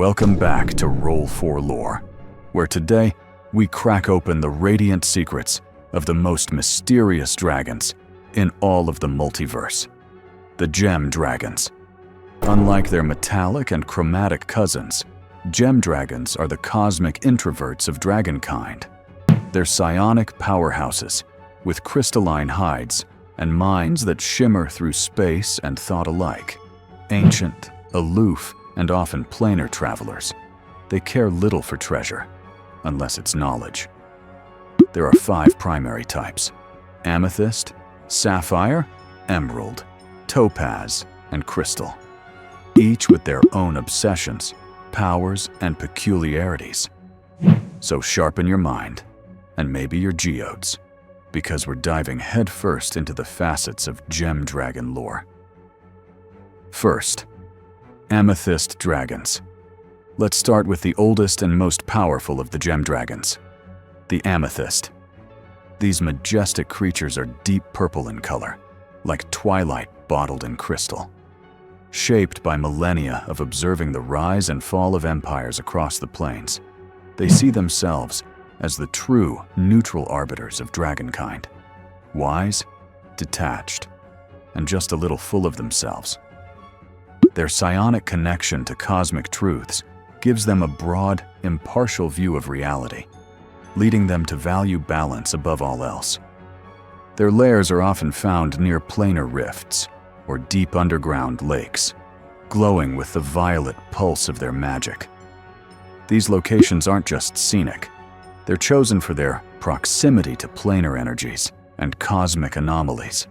Welcome back to Roll for Lore, where today we crack open the radiant secrets of the most mysterious dragons in all of the multiverse, the Gem Dragons. Unlike their metallic and chromatic cousins, Gem Dragons are the cosmic introverts of dragonkind. They're psionic powerhouses with crystalline hides and minds that shimmer through space and thought alike. Ancient, aloof, and often planar travelers, they care little for treasure, unless it's knowledge. There are 5 primary types: Amethyst, Sapphire, Emerald, Topaz, and Crystal, each with their own obsessions, powers, and peculiarities. So sharpen your mind, and maybe your geodes, because we're diving headfirst into the facets of Gem Dragon lore. First, Amethyst Dragons. Let's start with the oldest and most powerful of the Gem Dragons, the Amethyst. These majestic creatures are deep purple in color, like twilight bottled in crystal. Shaped by millennia of observing the rise and fall of empires across the plains, they see themselves as the true, neutral arbiters of dragonkind. Wise, detached, and just a little full of themselves. Their psionic connection to cosmic truths gives them a broad, impartial view of reality, leading them to value balance above all else. Their lairs are often found near planar rifts or deep underground lakes, glowing with the violet pulse of their magic. These locations aren't just scenic. They're chosen for their proximity to planar energies and cosmic anomalies,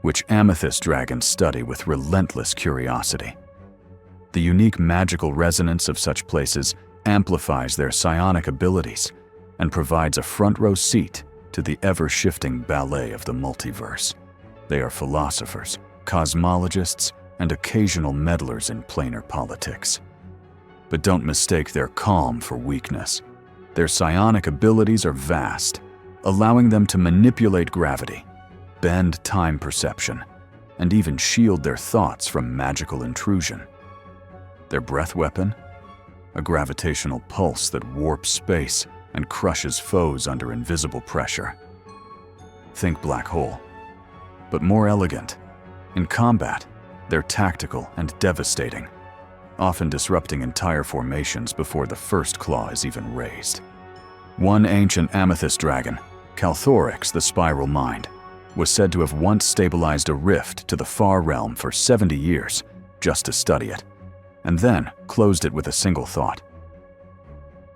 which Amethyst Dragons study with relentless curiosity. The unique magical resonance of such places amplifies their psionic abilities and provides a front-row seat to the ever-shifting ballet of the multiverse. They are philosophers, cosmologists, and occasional meddlers in planar politics. But don't mistake their calm for weakness. Their psionic abilities are vast, allowing them to manipulate gravity, bend time perception, and even shield their thoughts from magical intrusion. Their breath weapon? A gravitational pulse that warps space and crushes foes under invisible pressure. Think black hole, but more elegant. In combat, they're tactical and devastating, often disrupting entire formations before the first claw is even raised. One ancient Amethyst dragon, Calthorix the Spiral Mind, was said to have once stabilized a rift to the far realm for 70 years just to study it, and then closed it with a single thought.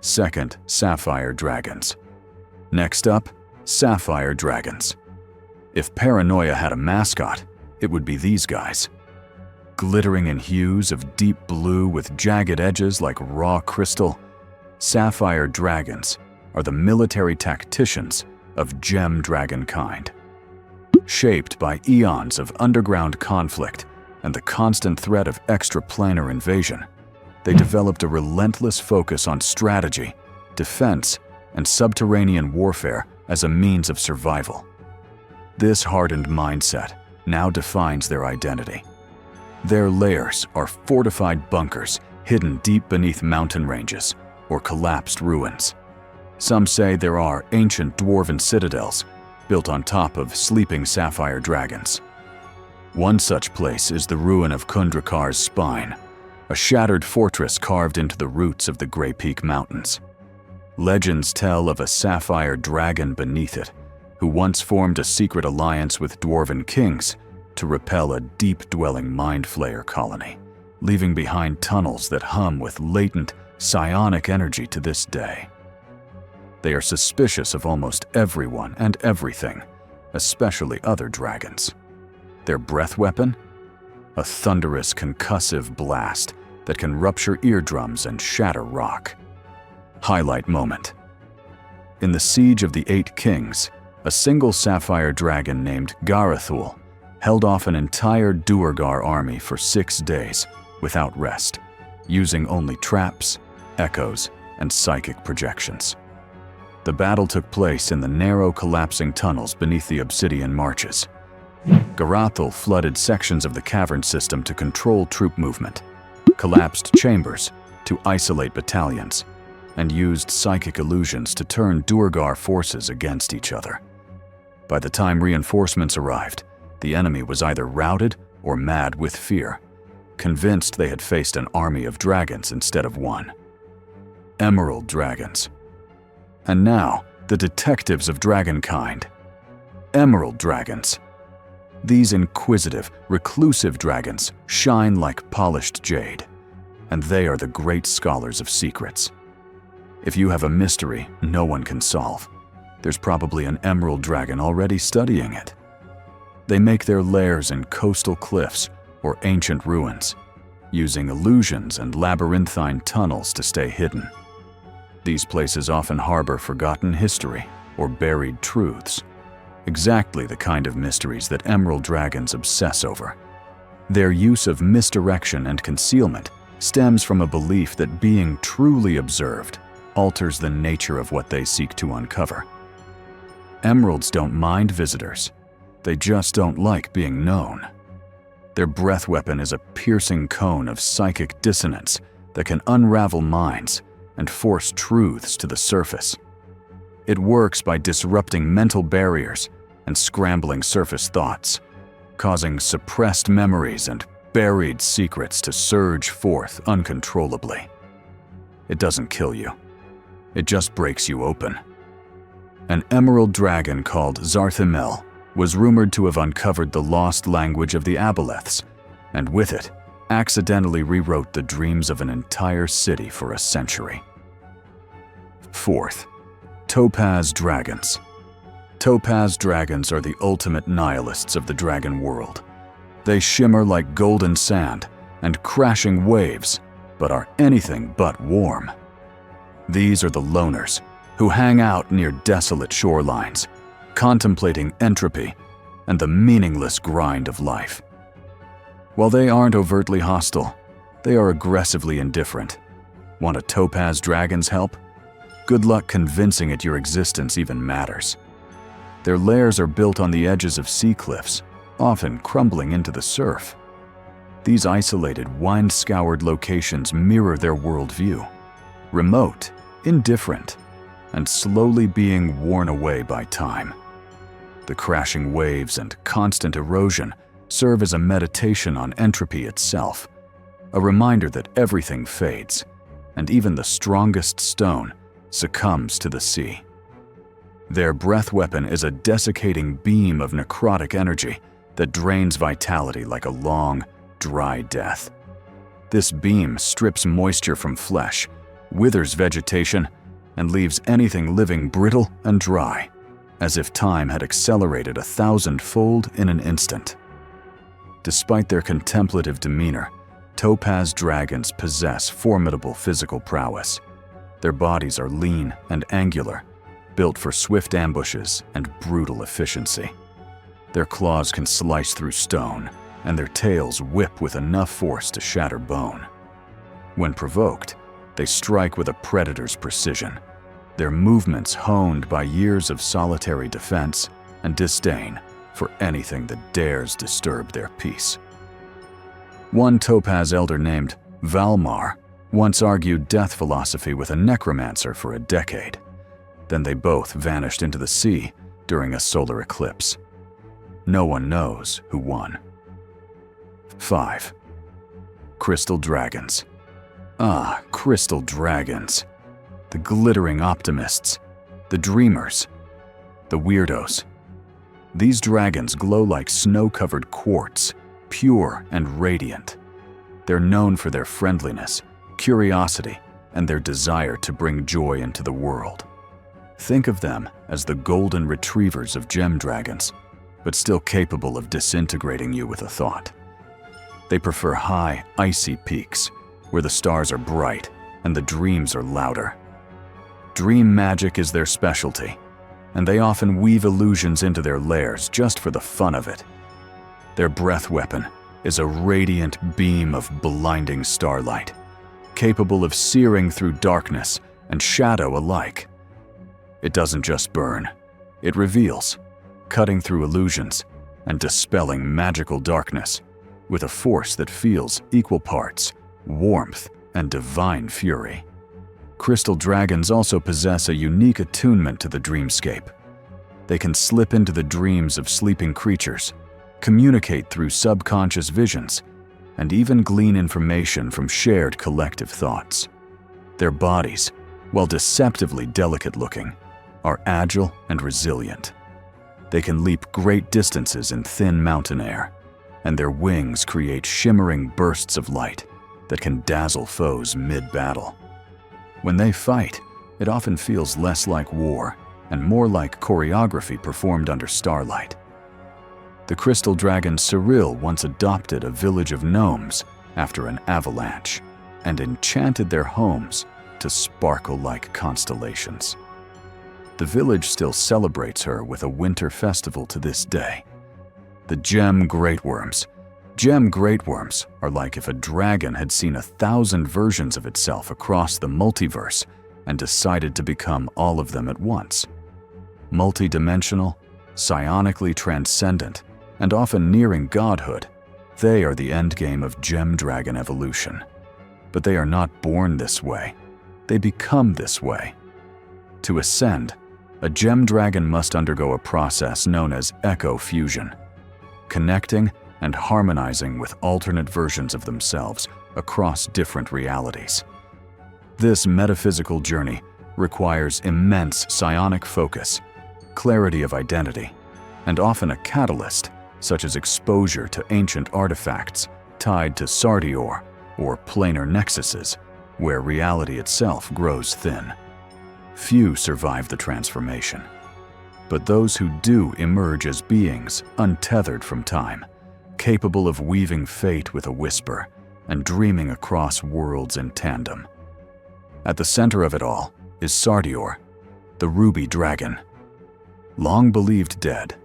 Second, Sapphire Dragons. Next up, Sapphire Dragons. If paranoia had a mascot, it would be these guys. Glittering in hues of deep blue with jagged edges like raw crystal, Sapphire Dragons are the military tacticians of Gem Dragonkind. Shaped by eons of underground conflict and the constant threat of extraplanar invasion, they developed a relentless focus on strategy, defense, and subterranean warfare as a means of survival. This hardened mindset now defines their identity. Their lairs are fortified bunkers hidden deep beneath mountain ranges or collapsed ruins. Some say there are ancient dwarven citadels built on top of sleeping sapphire dragons. One such place is the ruin of Kundrakar's Spine, a shattered fortress carved into the roots of the Grey Peak Mountains. Legends tell of a sapphire dragon beneath it, who once formed a secret alliance with dwarven kings to repel a deep-dwelling mind flayer colony, leaving behind tunnels that hum with latent, psionic energy to this day. They are suspicious of almost everyone and everything, especially other dragons. Their breath weapon? A thunderous concussive blast that can rupture eardrums and shatter rock. Highlight moment. In the Siege of the 8 Kings, a single sapphire dragon named Garathul held off an entire Duergar army for 6 days without rest, using only traps, echoes, and psychic projections. The battle took place in the narrow, collapsing tunnels beneath the obsidian marches. Garathul flooded sections of the cavern system to control troop movement. Collapsed chambers to isolate battalions, and used psychic illusions to turn Duergar forces against each other. By the time reinforcements arrived, the enemy was either routed or mad with fear, convinced they had faced an army of dragons instead of one. Emerald Dragons. And now, the detectives of dragonkind. Emerald Dragons. These inquisitive, reclusive dragons shine like polished jade, and they are the great scholars of secrets. If you have a mystery no one can solve, there's probably an emerald dragon already studying it. They make their lairs in coastal cliffs or ancient ruins, using illusions and labyrinthine tunnels to stay hidden. These places often harbor forgotten history or buried truths, exactly the kind of mysteries that emerald dragons obsess over. Their use of misdirection and concealment stems from a belief that being truly observed alters the nature of what they seek to uncover. Emeralds don't mind visitors. They just don't like being known. Their breath weapon is a piercing cone of psychic dissonance that can unravel minds and force truths to the surface. It works by disrupting mental barriers and scrambling surface thoughts, causing suppressed memories and buried secrets to surge forth uncontrollably. It doesn't kill you. It just breaks you open. An emerald dragon called Zarthimel was rumored to have uncovered the lost language of the aboleths, and with it, accidentally rewrote the dreams of an entire city for a century. Fourth, Topaz Dragons. Topaz Dragons are the ultimate nihilists of the dragon world. They shimmer like golden sand and crashing waves, but are anything but warm. These are the loners who hang out near desolate shorelines, contemplating entropy and the meaningless grind of life. While they aren't overtly hostile, they are aggressively indifferent. Want a Topaz Dragon's help? Good luck convincing it your existence even matters. Their lairs are built on the edges of sea cliffs, often crumbling into the surf. These isolated, wind-scoured locations mirror their worldview: remote, indifferent, and slowly being worn away by time. The crashing waves and constant erosion serve as a meditation on entropy itself, a reminder that everything fades, and even the strongest stone succumbs to the sea. Their breath weapon is a desiccating beam of necrotic energy that drains vitality like a long, dry death. This beam strips moisture from flesh, withers vegetation, and leaves anything living brittle and dry, as if time had accelerated 1,000-fold in an instant. Despite their contemplative demeanor, Topaz Dragons possess formidable physical prowess. Their bodies are lean and angular, built for swift ambushes and brutal efficiency. Their claws can slice through stone, and their tails whip with enough force to shatter bone. When provoked, they strike with a predator's precision, their movements honed by years of solitary defense and disdain for anything that dares disturb their peace. One Topaz elder named Valmar once argued death philosophy with a necromancer for a decade. Then they both vanished into the sea during a solar eclipse. No one knows who won. 5. Crystal Dragons. Ah, Crystal Dragons. The glittering optimists, the dreamers, the weirdos. These dragons glow like snow-covered quartz, pure and radiant. They're known for their friendliness, curiosity, and their desire to bring joy into the world. Think of them as the golden retrievers of gem dragons, but still capable of disintegrating you with a thought. They prefer high, icy peaks, where the stars are bright and the dreams are louder. Dream magic is their specialty, and they often weave illusions into their lairs just for the fun of it. Their breath weapon is a radiant beam of blinding starlight, capable of searing through darkness and shadow alike. It doesn't just burn, it reveals, cutting through illusions and dispelling magical darkness with a force that feels equal parts warmth and divine fury. Crystal dragons also possess a unique attunement to the dreamscape. They can slip into the dreams of sleeping creatures, communicate through subconscious visions, and even glean information from shared collective thoughts. Their bodies, while deceptively delicate-looking, are agile and resilient. They can leap great distances in thin mountain air, and their wings create shimmering bursts of light that can dazzle foes mid-battle. When they fight, it often feels less like war and more like choreography performed under starlight. The crystal dragon Sardior once adopted a village of gnomes after an avalanche and enchanted their homes to sparkle like constellations. The village still celebrates her with a winter festival to this day. The gem Greatworms. Gem Greatworms are like if a dragon had seen 1,000 versions of itself across the multiverse and decided to become all of them at once. Multidimensional, psionically transcendent, and often nearing godhood, they are the endgame of gem dragon evolution. But they are not born this way. They become this way. To ascend, a gem dragon must undergo a process known as echo fusion, connecting and harmonizing with alternate versions of themselves across different realities. This metaphysical journey requires immense psionic focus, clarity of identity, and often a catalyst such as exposure to ancient artifacts tied to Sardior or planar nexuses, where reality itself grows thin. Few survive the transformation, but those who do emerge as beings untethered from time, capable of weaving fate with a whisper and dreaming across worlds in tandem. At the center of it all is Sardior, the ruby dragon. Long believed dead,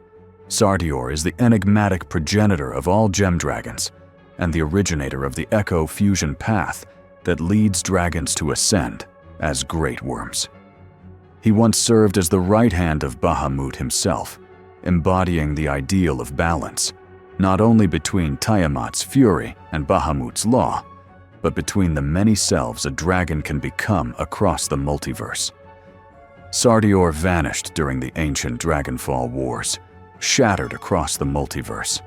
Sardior is the enigmatic progenitor of all gem dragons and the originator of the echo fusion path that leads dragons to ascend as Greatworms. He once served as the right hand of Bahamut himself, embodying the ideal of balance, not only between Tiamat's fury and Bahamut's law, but between the many selves a dragon can become across the multiverse. Sardior vanished during the ancient Dragonfall Wars, shattered across the multiverse.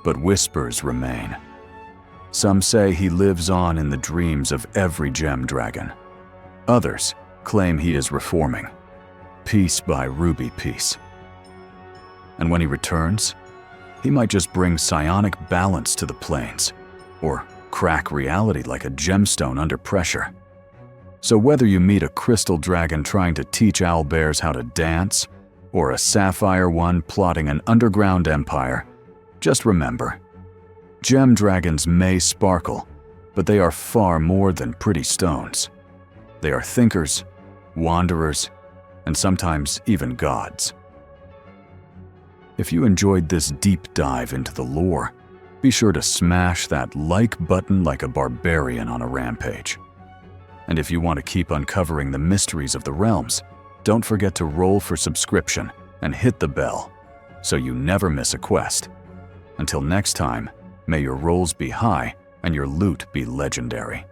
But whispers remain. Some say he lives on in the dreams of every gem dragon. Others claim he is reforming, piece by ruby piece. And when he returns, he might just bring psionic balance to the planes, or crack reality like a gemstone under pressure. So whether you meet a crystal dragon trying to teach owlbears how to dance, or a sapphire one plotting an underground empire, just remember, gem dragons may sparkle, but they are far more than pretty stones. They are thinkers, wanderers, and sometimes even gods. If you enjoyed this deep dive into the lore, be sure to smash that like button like a barbarian on a rampage. And if you want to keep uncovering the mysteries of the realms, don't forget to roll for subscription and hit the bell so you never miss a quest. Until next time, may your rolls be high and your loot be legendary.